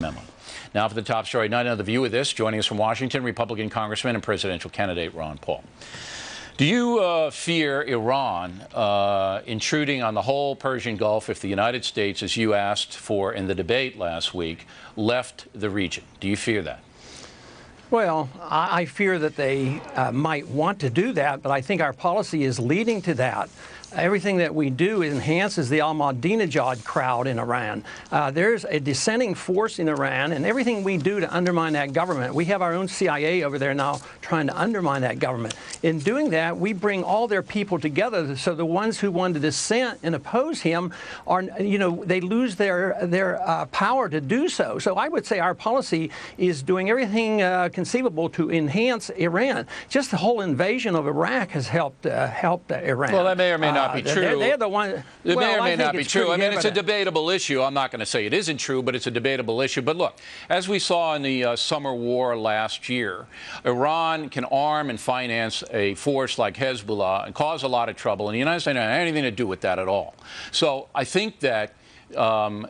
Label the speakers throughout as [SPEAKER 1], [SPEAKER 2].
[SPEAKER 1] memo. Now for the top story. Not another view of this. Joining us from Washington, Republican Congressman and presidential candidate Ron Paul. Do you fear Iran intruding on the whole Persian Gulf if the United States, as you asked for in the debate last week, left the region? Do you fear that?
[SPEAKER 2] Well, I fear that they might want to do that, but I think our policy is leading to that. Everything that we do enhances the Ahmadinejad crowd in Iran. There's a dissenting force in Iran, and everything we do to undermine that government, we have our own CIA over there now trying to undermine that government. In doing that, we bring all their people together, so the ones who want to dissent and oppose him are, they lose their power to do so. So I would say our policy is doing everything conceivable to enhance Iran. Just the whole invasion of Iraq has helped Iran.
[SPEAKER 1] Well, that may or may not be true.
[SPEAKER 2] They're the one.
[SPEAKER 1] It may or may not be true. I mean, it's a debatable issue. I'm not going to say it isn't true, but it's a debatable issue. But look, as we saw in the summer war last year, Iran can arm and finance a force like Hezbollah and cause a lot of trouble. And the United States doesn't have anything to do with that at all. So I think that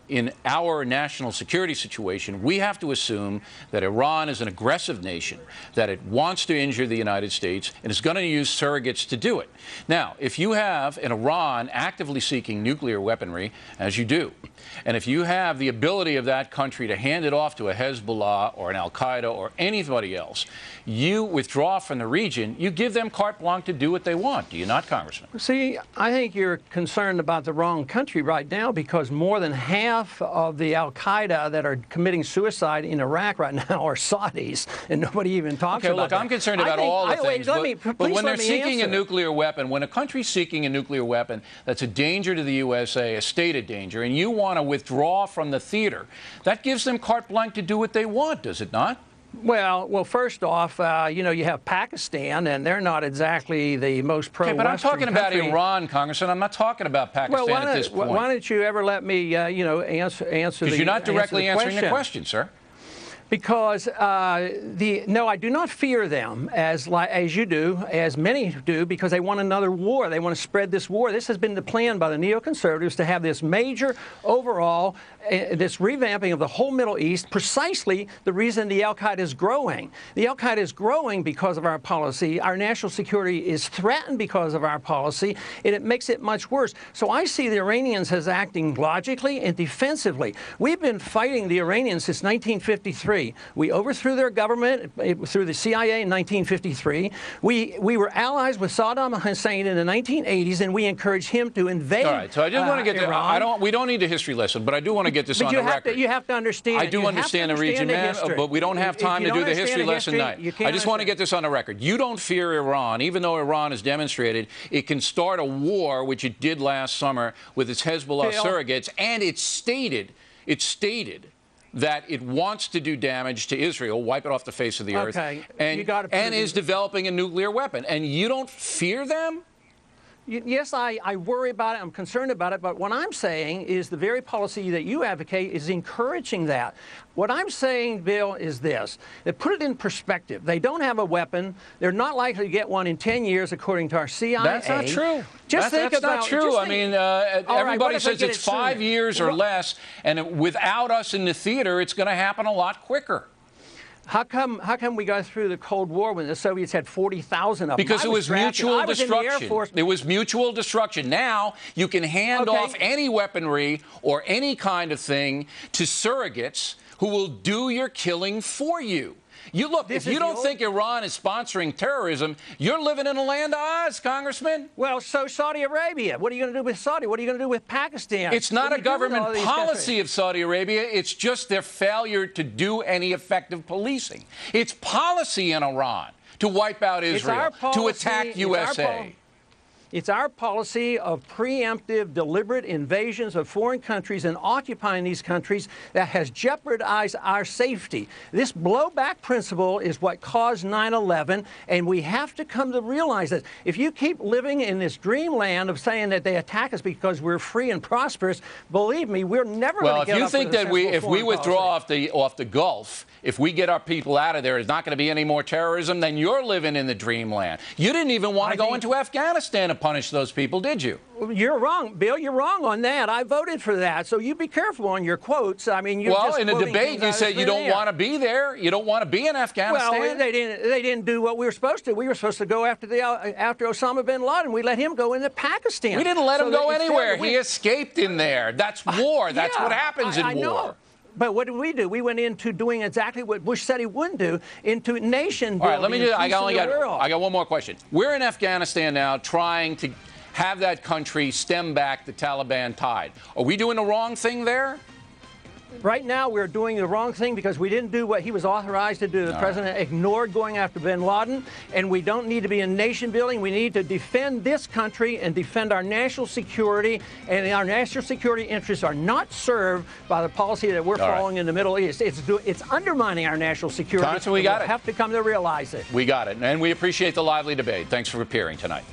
[SPEAKER 1] in our national security situation, we have to assume that Iran is an aggressive nation, that it wants to injure the United States, and is going to use surrogates to do it. Now, if you have an Iran actively seeking nuclear weaponry, as you do, and if you have the ability of that country to hand it off to a Hezbollah or an al-Qaeda or anybody else, you withdraw from the region, you give them carte blanche to do what they want. Do you not, Congressman?
[SPEAKER 2] See, I think you're concerned about the wrong country right now, because more than half of the al-Qaeda that are committing suicide in Iraq right now are Saudis, and nobody even talks about that.
[SPEAKER 1] I'm concerned about all the things, but when they're seeking a nuclear weapon, when a country's seeking a nuclear weapon that's a danger to the USA, a stated danger, and you want to withdraw from the theater, that gives them carte blanche to do what they want, does it not?
[SPEAKER 2] Well, first off, you have Pakistan, and they're not exactly the most pro-Western
[SPEAKER 1] but I'm talking about
[SPEAKER 2] country.
[SPEAKER 1] Iran, Congressman. I'm not talking about Pakistan at this point.
[SPEAKER 2] Why don't you ever let me, answer
[SPEAKER 1] because you're not directly answering the question, sir.
[SPEAKER 2] Because no, I do not fear them as you do, as many do, because they want another war. They want to spread this war. This has been the plan by the neoconservatives to have this major overall, this revamping of the whole Middle East, precisely the reason the al-Qaeda is growing. The al-Qaeda is growing because of our policy. Our national security is threatened because of our policy, and it makes it much worse. So I see the Iranians as acting logically and defensively. We've been fighting the Iranians since 1953. We overthrew their government through the CIA in 1953. We were allies with Saddam Hussein in the 1980s, and we encouraged him to invade Iran.
[SPEAKER 1] All right, so I just want to get to, we don't need a history lesson, but I do want to get this on the record.
[SPEAKER 2] You have to understand.
[SPEAKER 1] I do understand the region, man, but we don't have time to do the history lesson tonight. I just want to get this on the record. You don't fear Iran, even though Iran has demonstrated it can start a war, which it did last summer with its Hezbollah surrogates, and it's stated that it wants to do damage to Israel, wipe it off the face of the earth, and is developing a nuclear weapon. And you don't fear them?
[SPEAKER 2] Yes, I worry about it. I'm concerned about it. But what I'm saying is the very policy that you advocate is encouraging that. What I'm saying, Bill, is this. That put it in perspective. They don't have a weapon. They're not likely to get one in 10 years, according to our CIA.
[SPEAKER 1] That's not true. That's not true. I mean, everybody says it's 5 years or less, and without us in the theater, it's going to happen a lot quicker.
[SPEAKER 2] How come we got through the Cold War when the Soviets had 40,000 of them?
[SPEAKER 1] Because it was mutual destruction. It was mutual destruction. Now you can hand off any weaponry or any kind of thing to surrogates who will do your killing for you. You look, if you don't think Iran is sponsoring terrorism, you're living in a land of Oz, Congressman.
[SPEAKER 2] Well, so Saudi Arabia. What are you going to do with Saudi? What are you going to do with Pakistan?
[SPEAKER 1] It's not a government policy of Saudi Arabia. It's just their failure to do any effective policing. It's policy in Iran to wipe out Israel, to attack USA.
[SPEAKER 2] It's our policy of preemptive, deliberate invasions of foreign countries and occupying these countries that has jeopardized our safety. This blowback principle is what caused 9/11, and we have to come to realize that. If you keep living in this dreamland of saying that they attack us because we're free and prosperous, believe me, we're never going to get up with a sensible foreign policy. Well, if you think that if we withdraw off the Gulf, if we get our people out of there, there's not going to be any more terrorism, then you're living in the dreamland. You didn't even want to go into Afghanistan to
[SPEAKER 1] punish those people, did you?
[SPEAKER 2] You're wrong, Bill. You're wrong on that. I voted for that. So you be careful on your quotes. I mean, you're just
[SPEAKER 1] in the debate, you said you don't want to be there. You don't want to be in Afghanistan.
[SPEAKER 2] Well, they didn't do what we were supposed to. We were supposed to go after Osama bin Laden. We let him go into Pakistan.
[SPEAKER 1] We didn't let him go anywhere. He escaped in there. That's war. That's what happens in war.
[SPEAKER 2] Know. But what did we do? We went into doing exactly what Bush said he wouldn't do, into nation building. All right, let me do. I
[SPEAKER 1] got one more question. We're in Afghanistan now, trying to have that country stem back the Taliban tide. Are we doing the wrong thing there?
[SPEAKER 2] Right now, we're doing the wrong thing because we didn't do what he was authorized to do. The president ignored going after bin Laden, and we don't need to be in nation building. We need to defend this country and defend our national security, and our national security interests are not served by the policy that we're following in the Middle East. It's undermining our national security.
[SPEAKER 1] Congressman, we got it.
[SPEAKER 2] We'll have to come to realize it.
[SPEAKER 1] We got it, and we appreciate the lively debate. Thanks for appearing tonight.